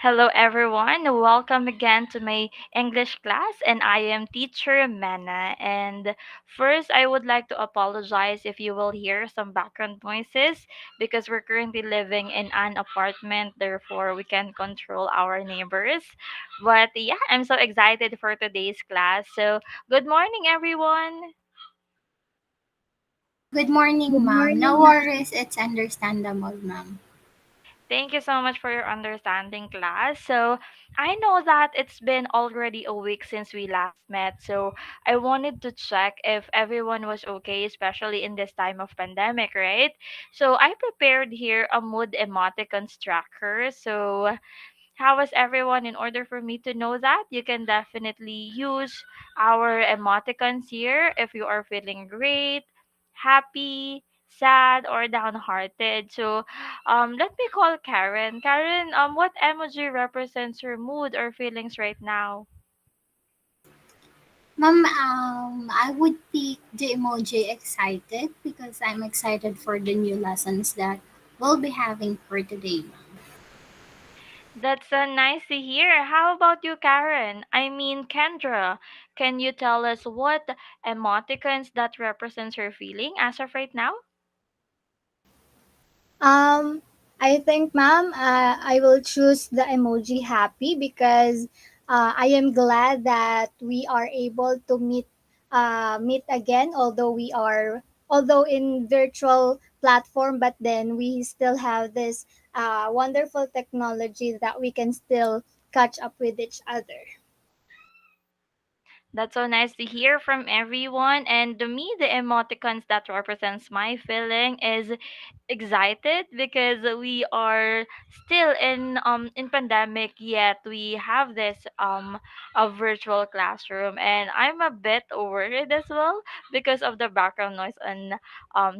Hello, everyone. Welcome again to my English class, and I am Teacher Mena. And first, I would like to apologize if you will hear some background noises because we're currently living in an apartment, therefore, we can control our neighbors. But yeah, I'm so excited for today's class. So, good morning, everyone. Good morning, Good ma'am. No morning, ma'am. worries, it's understandable, ma'am. Thank you so much for your understanding, class. So, I know that it's been already a week since we last met. So, I wanted to check if everyone was okay, especially in this time of pandemic, right? So, I prepared here a mood emoticons tracker. So, how was everyone? In order for me to know that, you can definitely use our emoticons here if you are feeling great, happy, sad, or downhearted. So, let me call Karen. Karen, what emoji represents your mood or feelings right now? Ma'am, I would pick the emoji excited because I'm excited for the new lessons that we'll be having for today, ma'am. That's nice to hear. How about you, Karen? I mean, Kendra, can you tell us what emoticons that represents your feeling as of right now? Um, I think, ma'am, I will choose the emoji happy because I am glad that we are able to meet again. Although in virtual platform, but then we still have this wonderful technology that we can still catch up with each other. That's so nice to hear from everyone. And to me, the emoticons that represents my feeling is excited because we are still in pandemic, yet we have this a virtual classroom, and I'm a bit worried as well because of the background noise and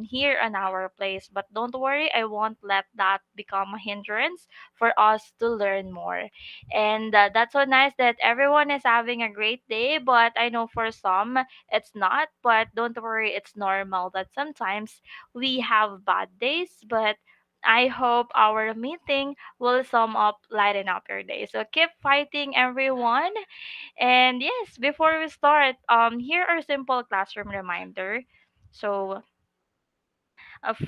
here in our place. But don't worry, I won't let that become a hindrance for us to learn more. And that's so nice that everyone is having a great day, but I know for some it's not. But don't worry, it's normal that sometimes we have bad days, but I hope our meeting will sum up lighten up your day. So keep fighting, everyone. And yes, before we start, here are simple classroom reminder. So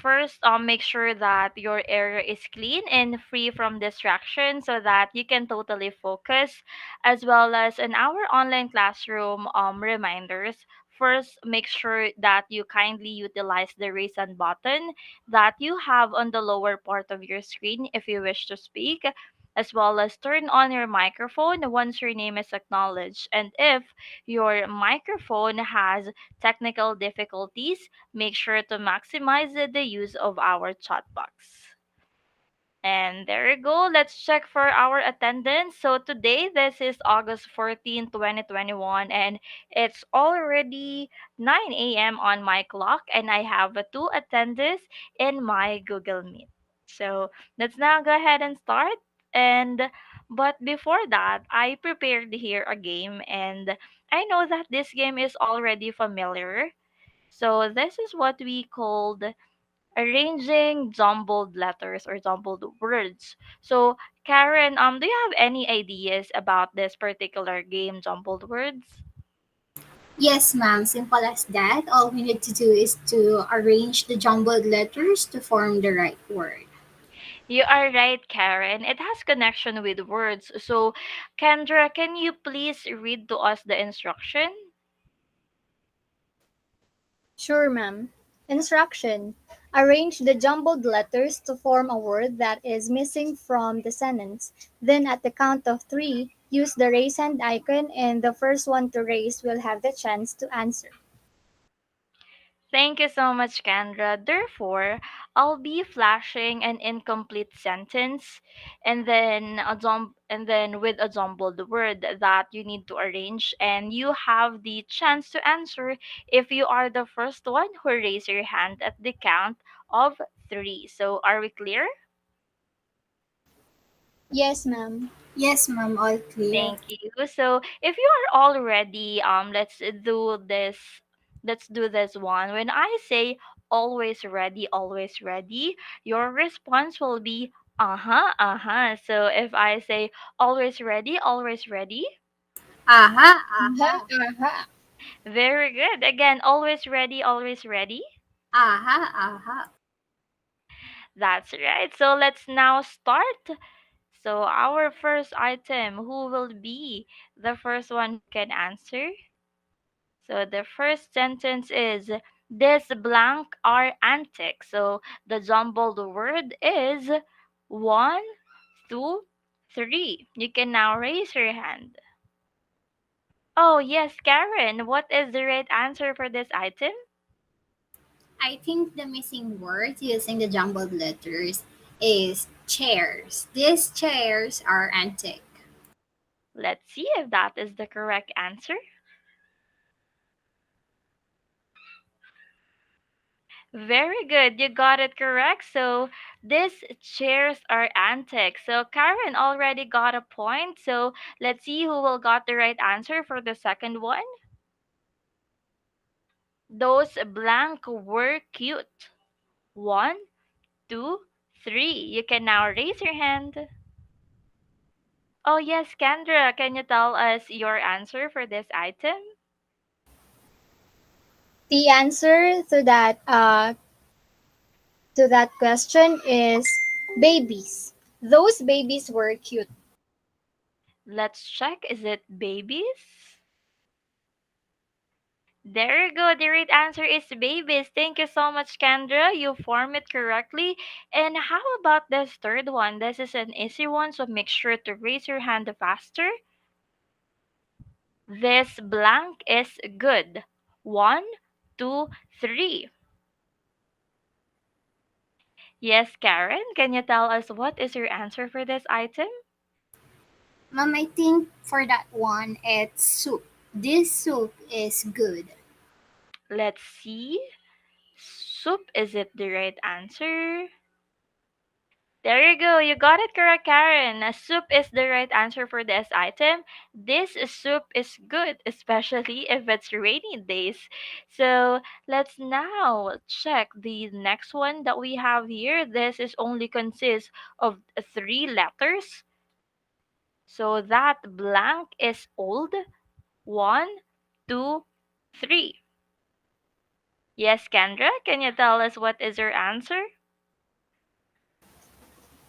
first, make sure that your area is clean and free from distraction so that you can totally focus, as well as in our online classroom reminders. First, make sure that you kindly utilize the raise hand button that you have on the lower part of your screen if you wish to speak, as well as turn on your microphone once your name is acknowledged. And if your microphone has technical difficulties, make sure to maximize the use of our chat box. And there you go. Let's check for our attendance. So today, this is August 14, 2021, and it's already 9 a.m. on my clock, and I have two attendees in my Google Meet. So let's now go ahead and start. And but before that, I prepared here a game, and I know that this game is already familiar. So this is what we called arranging jumbled letters or jumbled words. So Karen, do you have any ideas about this particular game, jumbled words? Yes, ma'am. Simple as that. All we need to do is to arrange the jumbled letters to form the right word. You are right, Karen. It has connection with words. So, Kendra, can you please read to us the instruction? Sure, ma'am. Instruction. Arrange the jumbled letters to form a word that is missing from the sentence. Then at the count of three, use the raise hand icon and the first one to raise will have the chance to answer. Thank you so much, Kendra. Therefore, I'll be flashing an incomplete sentence and then with a jumbled word that you need to arrange, and you have the chance to answer if you are the first one who raise your hand at the count of 3. So, are we clear? Yes, ma'am. Yes, ma'am. All clear. Thank you. So, if you are all ready, do this. Let's do this one. When I say always ready, your response will be Uh-huh, uh-huh. So if I say always ready. Aha, Aha, aha, aha. Very good. Again, always ready, always ready. aha, aha. That's right. So let's now start. So our first item, who will be the first one who can answer? So the first sentence is this blank are antic. So the jumbled word is one, two, three. You can now raise your hand. Oh yes, Karen, what is the right answer for this item? I think the missing word using the jumbled letters is chairs. These chairs are antique. Let's see if that is the correct answer. Very good. You got it correct. So these chairs are antique. So Karen already got a point. So let's see who will got the right answer for the second one. Those blank were cute. One, two, three. You can now raise your hand. Oh yes, Kendra, can you tell us your answer for this item? The answer to that question is babies. Those babies were cute. Let's check. Is it babies? There you go. The right answer is babies. Thank you so much, Kendra. You form it correctly. And how about this third one? This is an easy one, so make sure to raise your hand faster. This blank is good. One, two, three. Yes, Karen, can you tell us what is your answer for this item? Mom, I think for that one, it's soup. This soup is good. Let's see. Soup, is it the right answer? There you go. You got it correct, Karen. Soup is the right answer for this item. This soup is good, especially if it's rainy days. So let's now check the next one that we have here. This is only consists of three letters. So that blank is old. One, two, three. Yes, Kendra, can you tell us what is your answer?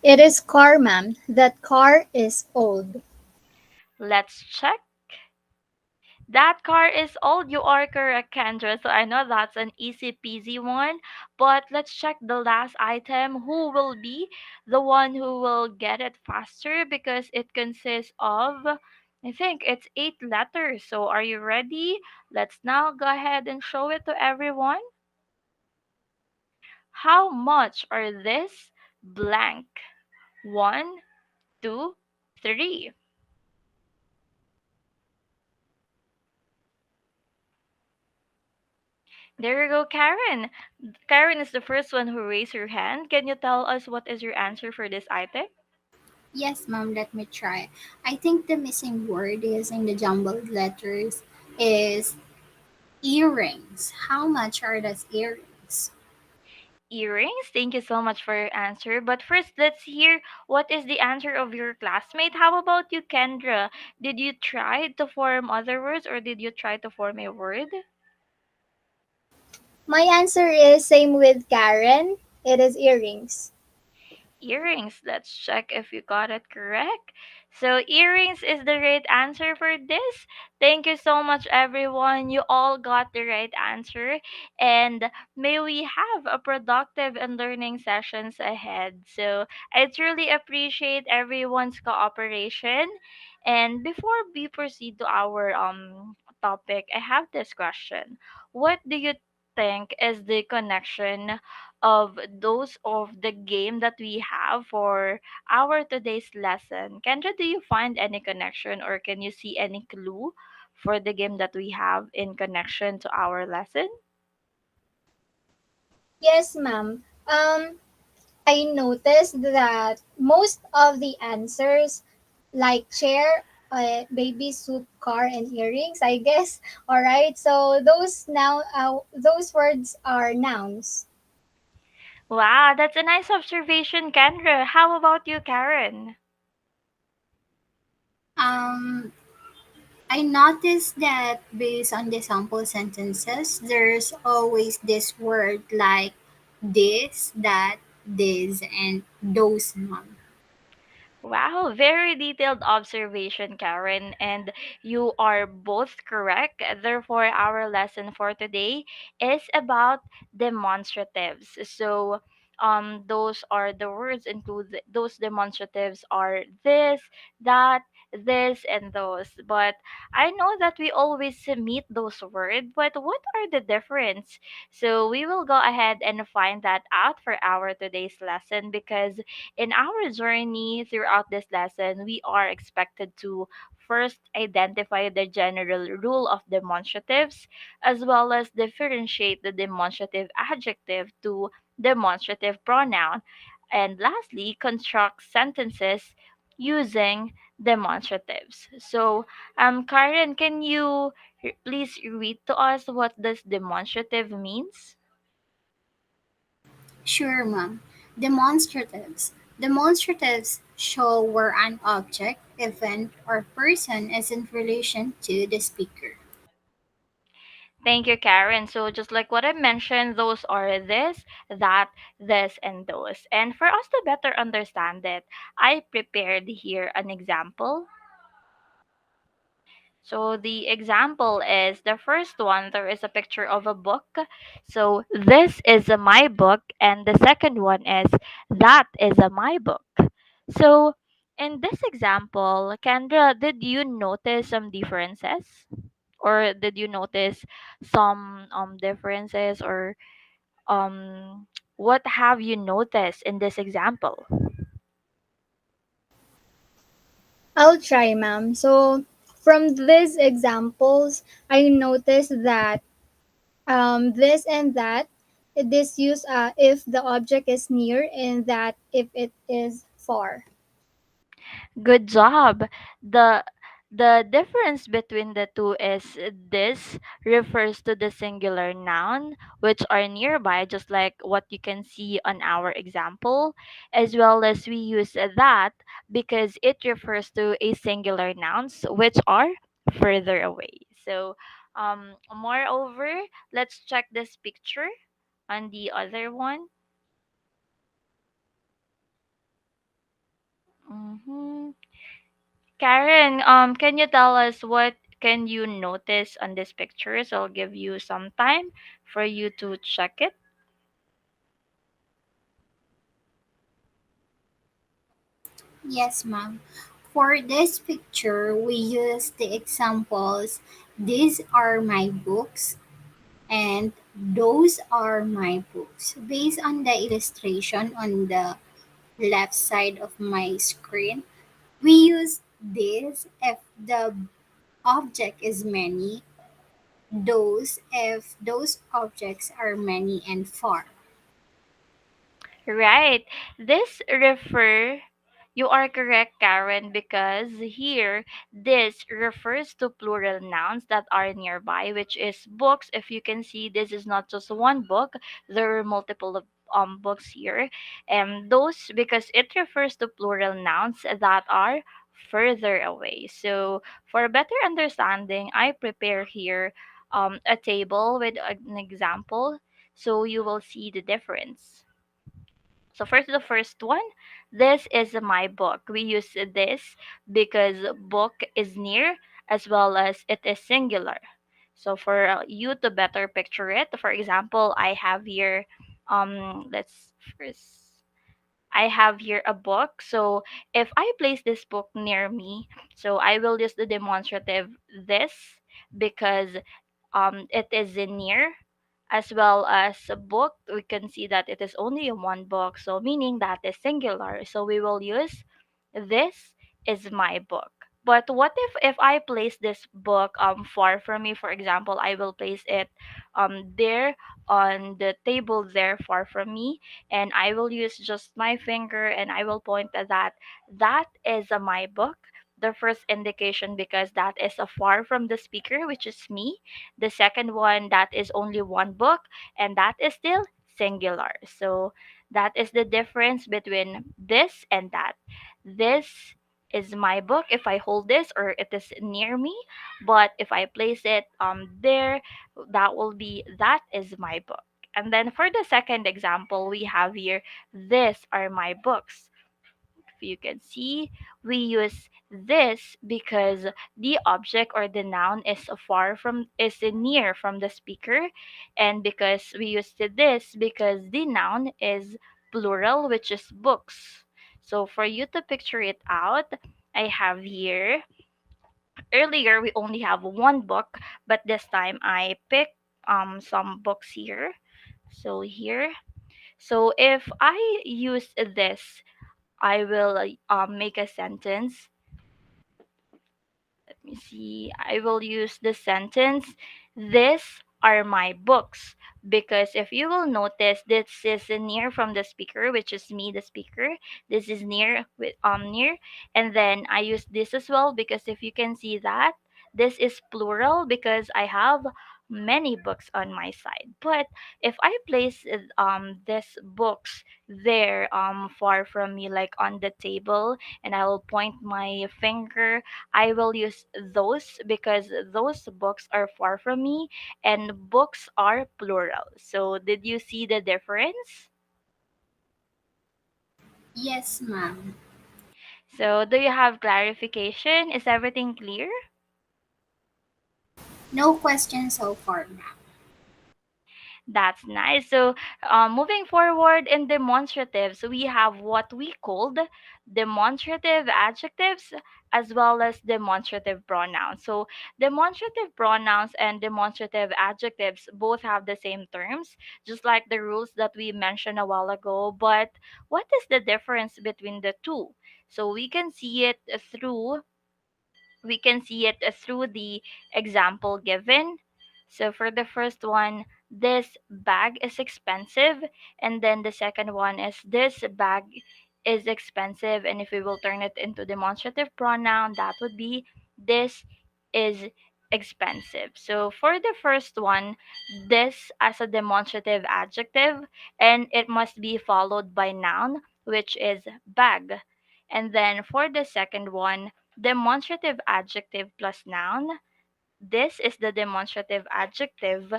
It is car, ma'am. That car is old. Let's check. That car is old. You are correct, Kendra. So I know that's an easy peasy one. But let's check the last item. Who will be the one who will get it faster? Because it consists of, I think it's 8 letters. So are you ready? Let's now go ahead and show it to everyone. How much are this blank? One, two, three. There you go, Karen. Karen is the first one who raised her hand. Can you tell us what is your answer for this item? Yes, Mom, let me try. I think the missing word using the jumbled letters is earrings. How much are those earrings? Earrings. Thank you so much for your answer. But first, let's hear what is the answer of your classmate. How about you, Kendra? Did you try to form other words or did you try to form a word? My answer is same with Karen. It is earrings. Earrings. Let's check if you got it correct. So, earrings is the right answer for this. Thank you so much, everyone. You all got the right answer. And may we have a productive and learning sessions ahead. So, I truly appreciate everyone's cooperation. And before we proceed to our topic, I have this question. What do you think is the connection of those of the game that we have for our today's lesson? Kendra, do you find any connection or can you see any clue for the game that we have in connection to our lesson? Yes, ma'am. I noticed that most of the answers, like chair, baby soup, car, and earrings, I guess. All right. So those words are nouns. Wow, that's a nice observation, Kendra. How about you, Karen? Um, I noticed that based on the sample sentences, there's always this word like this, that, this, and those, mom. Wow, very detailed observation, Karen, and you are both correct. Therefore, our lesson for today is about demonstratives. So, those are the words include those demonstratives are this, that, this, and those. But I know that we always meet those words, but what are the difference? So we will go ahead and find that out for our today's lesson because in our journey throughout this lesson, we are expected to first identify the general rule of demonstratives as well as differentiate the demonstrative adjective to demonstrative pronoun. And lastly, construct sentences using demonstratives. So, Karen, can you please read to us what this demonstrative means? Sure, mom. Demonstratives. Demonstratives show where an object, event, or person is in relation to the speaker. Thank you, Karen. So, just like what I mentioned, those are this, that, this, and those. And for us to better understand it, I prepared here an example. So, the example is the first one, there is a picture of a book. So, this is a my book, and the second one is that is a my book. So, in this example, Kendra, did you notice some differences? Or did you notice some differences or um what have you noticed in this example? I'll try, ma'am. So, from these examples, I noticed that this and that, this use if the object is near and that if it is far. Good job. The difference between the two is this refers to the singular noun which are nearby, just like what you can see on our example, as well as we use that because it refers to a singular nouns which are further away. So moreover, let's check this picture on the other one. Mm-hmm. Karen, can you tell us what can you notice on this picture? So I'll give you some time for you to check it. Yes, ma'am. For this picture, we use the examples these are my books and those are my books. Based on the illustration on the left side of my screen, we use this if the object is many, those if those objects are many and far. Right. This refer You are correct, Karen, because here this refers to plural nouns that are nearby, which is books. If you can see, this is not just one book. There are multiple books here. And those because it refers to plural nouns that are further away. So for better understanding, I prepare here a table with an example so you will see the difference. So first, the first one, this is my book. We use this because book is near as well as it is singular. So for you to better picture it, for example, I have here, let's first I have here a book. So if I place this book near me, so I will use the demonstrative this because it is in near as well as a book. We can see that it is only one book, so meaning that is singular. So we will use this is my book. But what if I place this book far from me? For example, I will place it there on the table there far from me, and I will use just my finger and I will point at that is my book. The first indication because that is a far from the speaker, which is me. The second one, that is only one book, and that is still singular. So That is the difference between this and that. This is my book if I hold this or it is near me, but if I place it there, that will be that is my book. And then for the second example, we have here, these are my books. If you can see, we use this because the object or the noun is near from the speaker, and because we use this because the noun is plural, which is books. So for you to picture it out, I have here, earlier we only have one book, but this time I pick some books here. So here, so if I use this, I will make a sentence. Let me see. I will use the sentence, these are my books. Because if you will notice, this is near from the speaker, which is me, the speaker. This is near with near. And then I use this as well because if you can see that, this is plural because I have many books on my side. But if I place this books there far from me, like on the table, and I will point my finger, I will use those because those books are far from me and books are plural. So, did you see the difference? Yes, ma'am. So, do you have clarification? Is everything clear? No questions so far, ma'am. That's nice. So, moving forward in demonstratives, we have what we called demonstrative adjectives as well as demonstrative pronouns. So, demonstrative pronouns and demonstrative adjectives both have the same terms, just like the rules that we mentioned a while ago. But what is the difference between the two? So, we can see it through the example given. So for the first one, this bag is expensive, and then the second one is this bag is expensive, and if we will turn it into demonstrative pronoun, that would be this is expensive. So for the first one, this as a demonstrative adjective, and it must be followed by noun, which is bag. And then for the second one, demonstrative adjective plus noun. This is the demonstrative adjective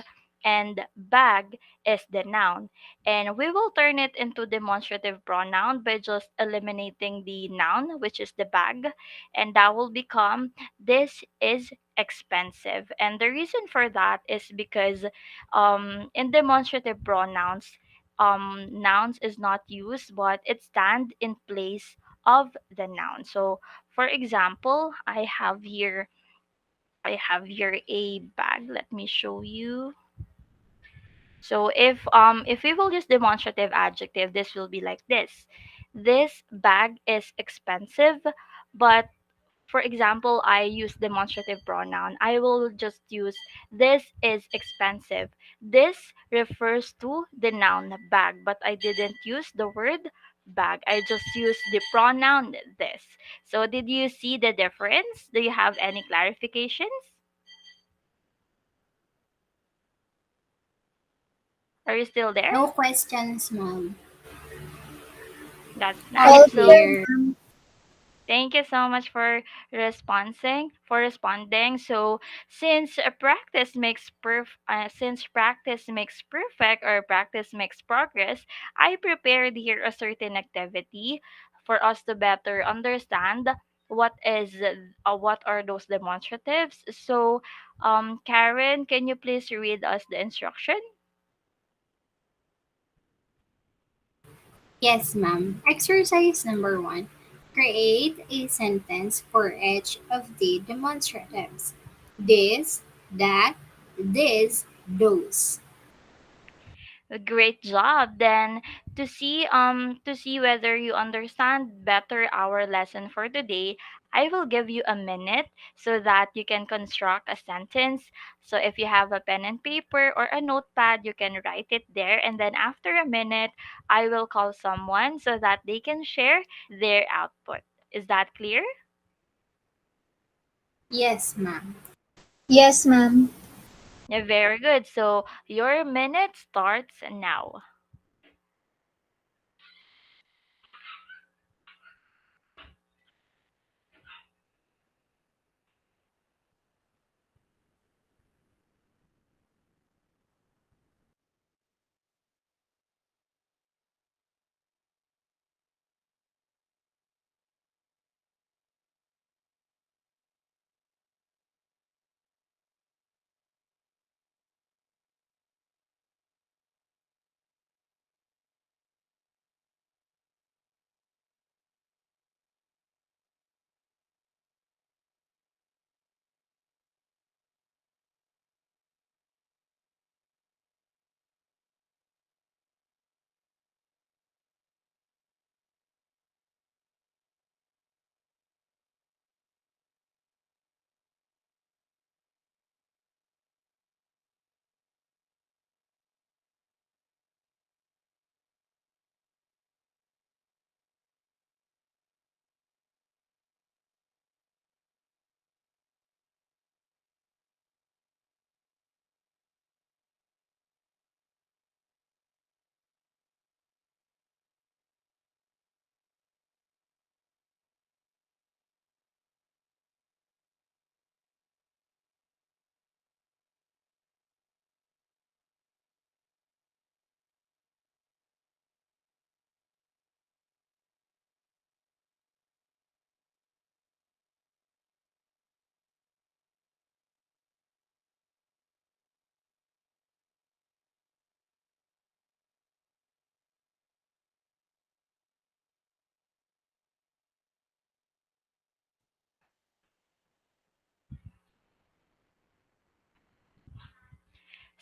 and bag is the noun. And we will turn it into demonstrative pronoun by just eliminating the noun, which is the bag, and that will become this is expensive. And the reason for that is because in demonstrative pronouns, nouns is not used, but it stand in place of the noun. So for example, I have here a bag. Let me show you. So if we will use demonstrative adjective, this will be like this. This bag is expensive, but for example, I use demonstrative pronoun. I will just use this is expensive. This refers to the noun bag, but I didn't use the word bag. I just used the pronoun this. So did you see the difference? Do you have any clarifications? Are you still there? No questions, ma'am. That's All All nice. So clear, clear. ma'am. thank you so much for responding. So since practice makes perfect or practice makes progress, I prepared here a certain activity for us to better understand what are those demonstratives. So Karen, can you please read us the instruction? Yes, ma'am. Exercise number one. Create a sentence for each of the demonstratives. This, that, this, those. A great job. Then to see whether you understand better our lesson for today, I will give you a minute so that you can construct a sentence. So if you have a pen and paper or a notepad, you can write it there, and then after a minute, I will call someone so that they can share their output. Is that clear? Yes, ma'am. Yes, ma'am. Yeah, very good. So your minute starts now.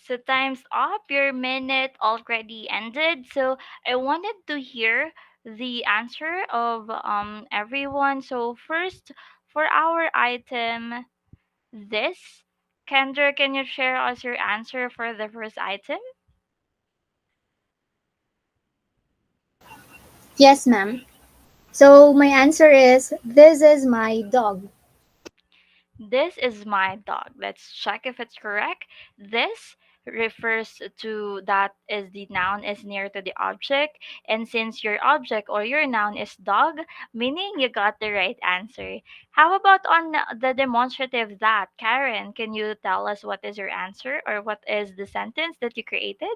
So time's up. Your minute already ended. So I wanted to hear the answer of everyone. So first, for our item, this, Kendra, can you share us your answer for the first item? Yes, ma'am. So my answer is this is my dog. This is my dog. Let's check if it's correct. This refers to that is the noun is near to the object, and since your object or your noun is dog, meaning you got the right answer. How about on the demonstrative that? Karen, can you tell us what is your answer or what is the sentence that you created?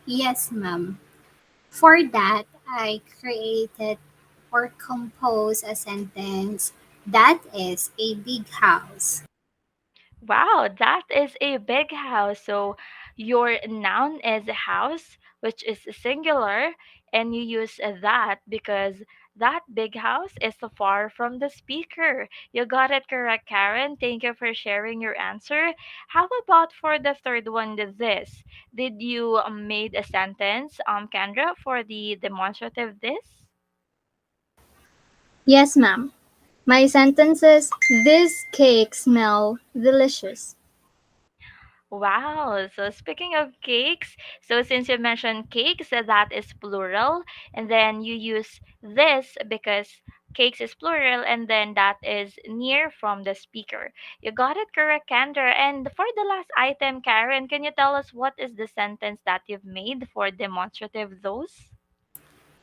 Yes, ma'am. For that, I created or composed a sentence that is a big house. Wow, that is a big house. So your noun is a house, which is singular, and you use that because that big house is so far from the speaker. You got it correct, Karen. Thank you for sharing your answer. How about for the third one, this? Did you made a sentence, Kendra, for the demonstrative this? Yes, ma'am. My sentence is this cake smell delicious. Wow. So speaking of cakes, so since you mentioned cakes, that is plural, and then you use this because cakes is plural, and then that is near from the speaker. You got it correct, Kendra. And for the last item, Karen, can you tell us what is the sentence that you've made for demonstrative those?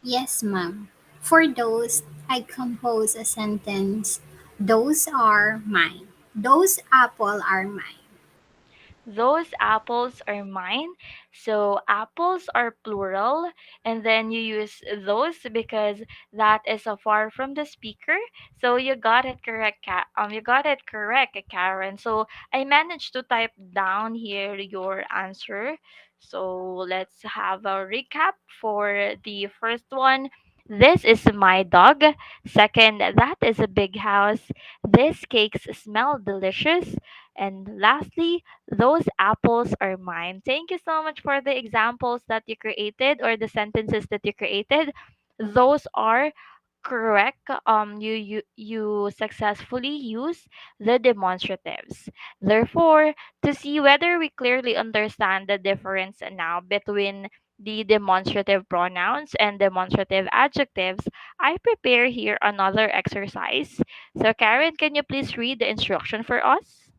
Yes, ma'am. For those, I compose a sentence. Those are mine. Those apple are mine. Those apples are mine. So apples are plural, and then you use those because that is so far from the speaker. So you got it correct, you got it correct, Karen. So I managed to type down here your answer. So let's have a recap for the first one. This is my dog. Second, that is a big house. These cakes smell delicious. And lastly, those apples are mine. Thank you so much for the examples that you created or the sentences that you created. Those are correct. You successfully use the demonstratives. Therefore, to see whether we clearly understand the difference now between the demonstrative pronouns and demonstrative adjectives, I prepare here another exercise. So Karen, can you please read the instruction for us?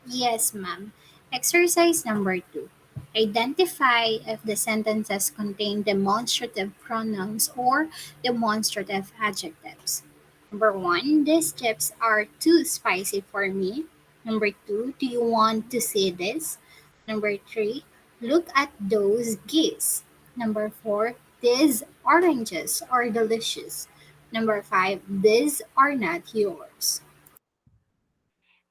Yes, ma'am. Exercise number 2. Identify if the sentences contain demonstrative pronouns or demonstrative adjectives. Number 1, these chips are too spicy for me. Number 2, do you want to see this? Number 3, look at those geese. Number 4, these oranges are delicious. Number 5, these are not yours.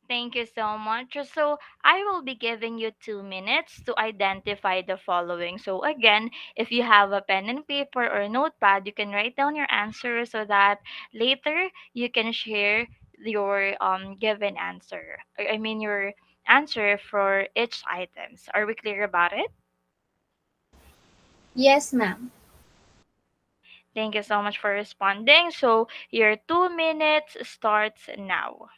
Thank you so much. So, I will be giving you 2 minutes to identify the following. So, again, if you have a pen and paper or notepad, you can write down your answer so that later you can share your given answer. I mean, your answer for each items. Are we clear about it? Yes, ma'am. Thank you so much for responding. So, your 2 minutes starts now.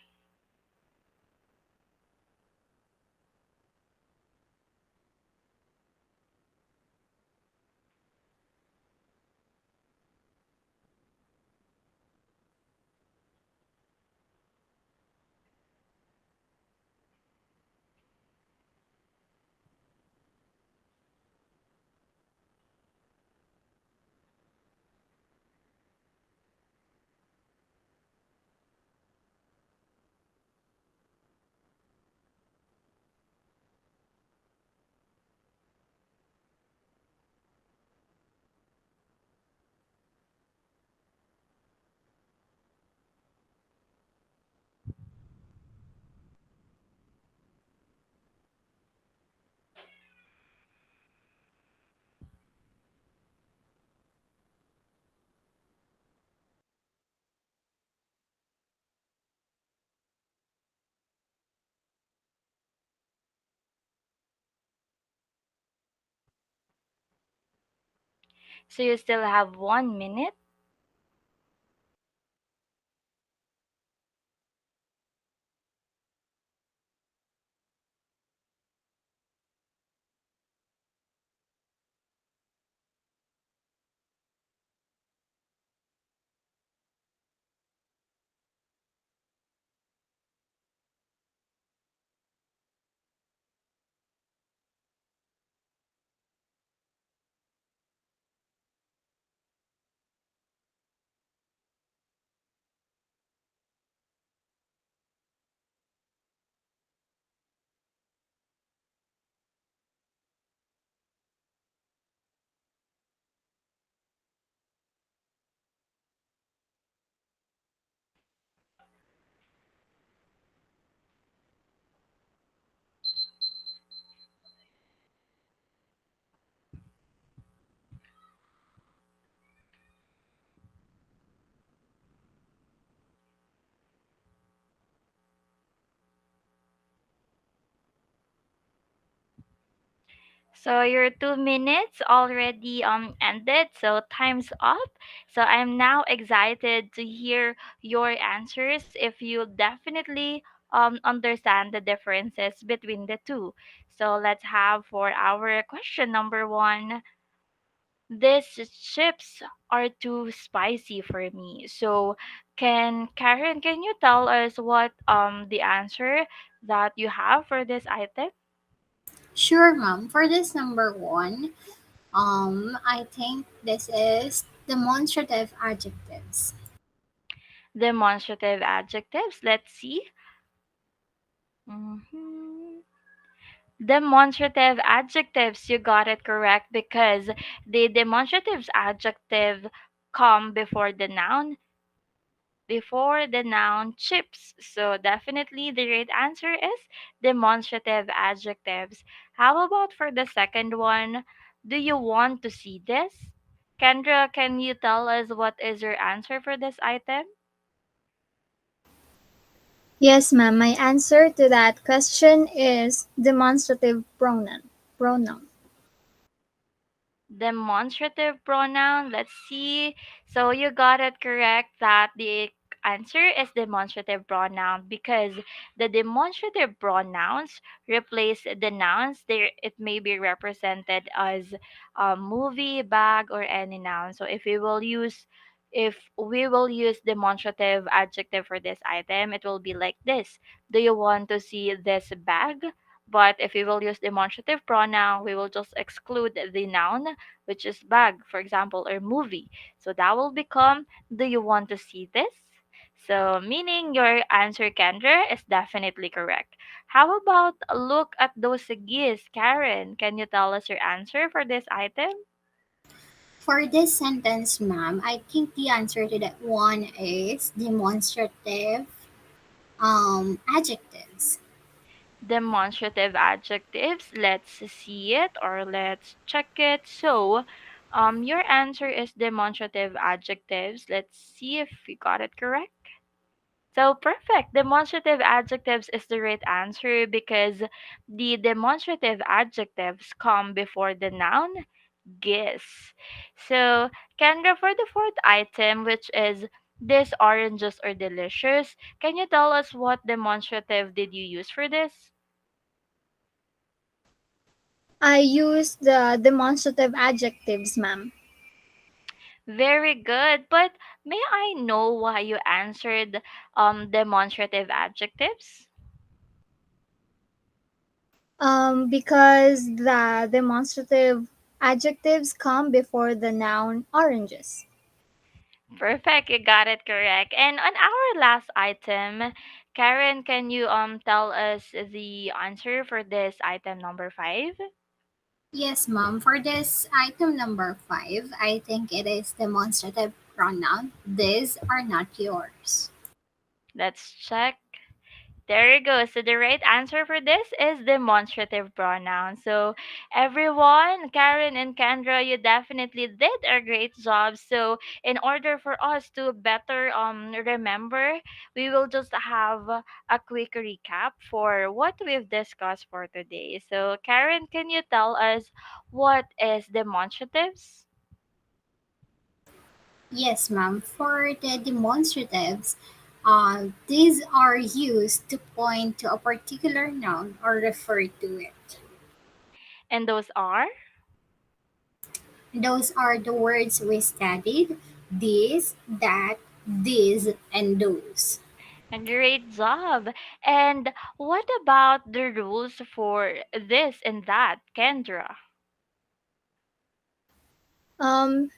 So you still have 1 minute. So your 2 minutes already ended, so time's up. So I'm now excited to hear your answers if you definitely understand the differences between the two. So let's have for our question number one. These chips are too spicy for me. So can Karen, can you tell us what the answer that you have for this item? Sure, ma'am. For this number one, I think this is demonstrative adjectives. Demonstrative adjectives. Let's see. Mhm. Demonstrative adjectives, you got it correct because the demonstratives adjective come before the noun chips. So definitely the right answer is demonstrative adjectives. How about for the second one? Do you want to see this? Kendra, can you tell us what is your answer for this item? Yes, ma'am. My answer to that question is demonstrative pronoun. Pronoun. Demonstrative pronoun. Let's see. So you got it correct that the answer is demonstrative pronoun because the demonstrative pronouns replace the nouns. There it may be represented as a movie, bag, or any noun. So if we will use demonstrative adjective for this item, it will be like this. Do you want to see this bag? But if we will use demonstrative pronoun, we will just exclude the noun, which is bag, for example, or movie. So that will become, do you want to see this? So, meaning your answer, Kendra, is definitely correct. How about look at those geese, Karen? Can you tell us your answer for this item? For this sentence, ma'am, I think the answer to that one is demonstrative adjectives. Demonstrative adjectives. Let's see it or let's check it. So, your answer is demonstrative adjectives. Let's see if we got it correct. So perfect. Demonstrative adjectives is the right answer because the demonstrative adjectives come before the noun guess. So Kendra, for the fourth item, which is these oranges are delicious, can you tell us what demonstrative did you use for this? I use the demonstrative adjectives, ma'am. Very good. But may I know why you answered demonstrative adjectives? Because the demonstrative adjectives come before the noun oranges. Perfect, you got it correct. And on our last item, Karen, can you tell us the answer for this item number 5? Yes, ma'am. For this item number five, I think it is demonstrative pronoun. These are not yours. Let's check. There you go. So the right answer for this is demonstrative pronoun. So everyone, Karen and Kendra, you definitely did a great job. So in order for us to better remember, we will just have a quick recap for what we've discussed for today. So Karen, can you tell us what is demonstratives? Yes, ma'am. For the demonstratives, these are used to point to a particular noun or refer to it. And those are? Those are the words we studied: this, that, these, and those. A great job. And what about the rules for this and that, Kendra?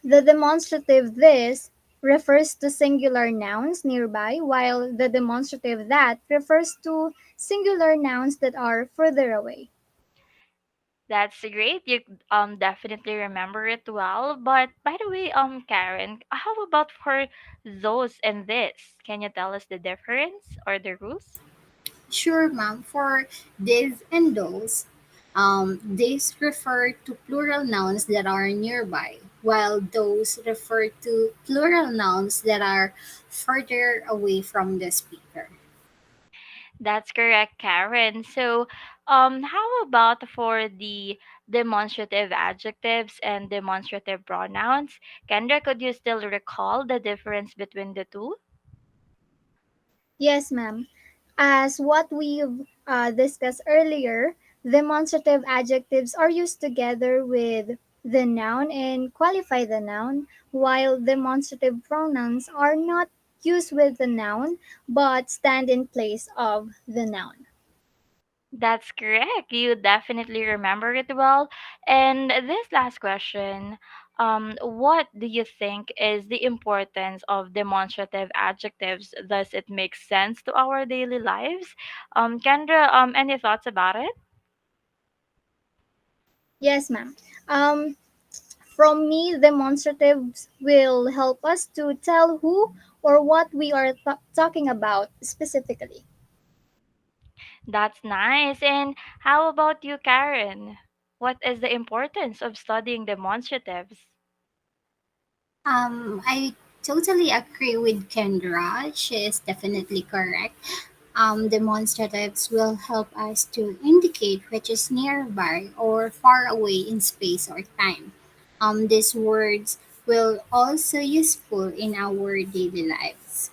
The demonstrative this refers to singular nouns nearby, while the demonstrative that refers to singular nouns that are further away. That's great. You definitely remember it well. But by the way, Karen, how about for those and this? Can you tell us the difference or the rules? Sure, ma'am. For this and those, these refer to plural nouns that are nearby, while those refer to plural nouns that are further away from the speaker. That's correct, Karen. So, how about for the demonstrative adjectives and demonstrative pronouns? Kendra, could you still recall the difference between the two? Yes, ma'am. As what we've discussed earlier, demonstrative adjectives are used together with the noun and qualify the noun, while demonstrative pronouns are not used with the noun but stand in place of the noun. That's correct. You definitely remember it well. And this last question, what do you think is the importance of demonstrative adjectives? Does it make sense to our daily lives? Kendra, any thoughts about it? Yes, ma'am. Um, from me, demonstratives will help us to tell who or what we are talking about specifically. That's nice. And how about you, Karen? What is the importance of studying demonstratives? I totally agree with Kendra. She is definitely correct. Demonstratives will help us to indicate which is nearby or far away in space or time. These words will also useful in our daily lives.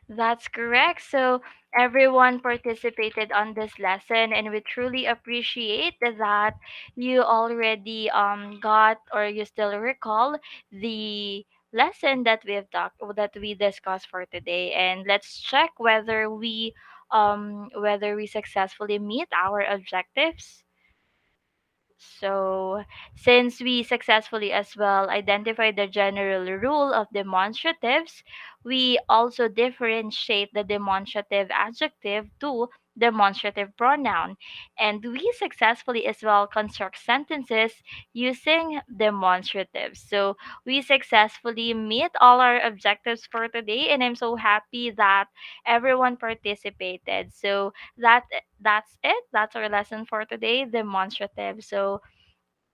That's correct. So everyone participated on this lesson, and we truly appreciate that you already got or you still recall the lesson that we discussed for today. And let's check whether we successfully meet our objectives. So, since we successfully as well identified the general rule of demonstratives, we also differentiate the demonstrative adjective to demonstrative pronoun. And we successfully as well construct sentences using demonstratives. So, we successfully meet all our objectives for today, and I'm so happy that everyone participated. So, that's it. That's our lesson for today, demonstrative. So,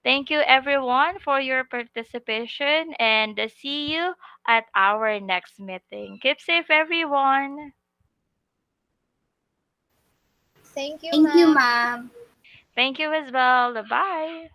thank you everyone for your participation and see you at our next meeting. Keep safe, everyone. Thank you, Thank you, ma'am. ma'am. Thank you as well. Bye.